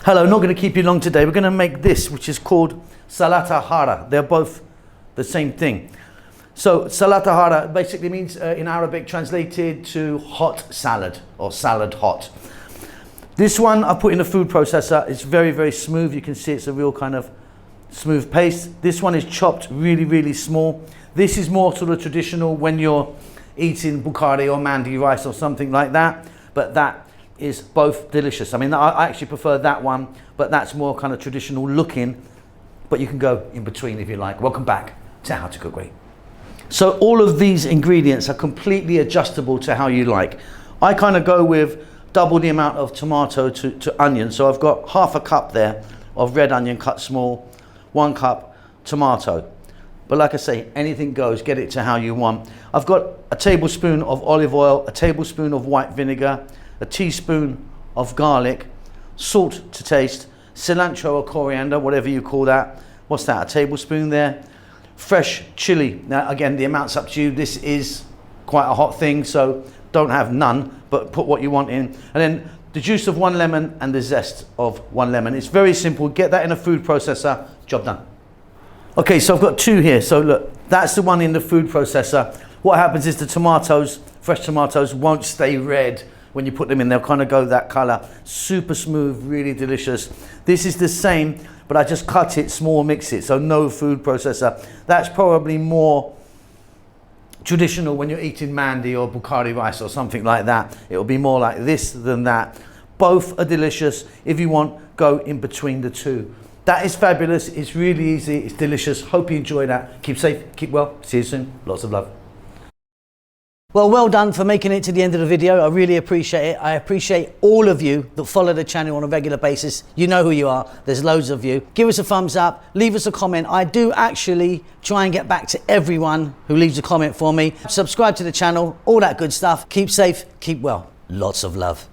Hello, not going to keep you long today. We're going to make this, which is called Salata Hara. They're both the same thing. So Salata Hara basically means in Arabic translated to hot salad or salad hot. This one I put in a food processor. It's very, very smooth. You can see it's a real kind of smooth paste. This one is chopped really, really small. This is more sort of traditional when you're eating Bukhari or Mandi rice or something like that. But that is both delicious. I mean, I actually prefer that one, but that's more kind of traditional looking. But you can go in between if you like. Welcome back to How to Cook Great. So all of these ingredients are completely adjustable to how you like. I kind of go with double the amount of tomato to onion. So I've got half a cup there of red onion cut small, 1 cup tomato. But like I say, anything goes, get it to how you want. I've got a tablespoon of olive oil, a tablespoon of white vinegar, a teaspoon of garlic, salt to taste, cilantro or coriander, whatever you call that. What's that, a tablespoon there? Fresh chili. Now again, the amount's up to you. This is quite a hot thing, so don't have none, but put what you want in. And then the juice of 1 lemon and the zest of 1 lemon. It's very simple. Get that in a food processor, job done. Okay, so I've got 2 here. So look, that's the one in the food processor. What happens is the tomatoes, fresh tomatoes, won't stay red when you put them in. They'll kind of go that color. Super smooth, really delicious. This is the same, but I just cut it small, mix it, so no food processor. That's probably more traditional when you're eating Mandi or Bukhari rice or something like that. It'll be more like this than that. Both are delicious. If you want, go in between the two. That is fabulous. It's really easy. It's delicious. Hope you enjoy that. Keep safe, keep well. See you soon. Lots of love. Well done for making it to the end of the video. I really appreciate it. I appreciate all of you that follow the channel on a regular basis. You know who you are. There's loads of you. Give us a thumbs up. Leave us a comment. I do actually try and get back to everyone who leaves a comment for me. Subscribe to the channel. All that good stuff. Keep safe. Keep well. Lots of love.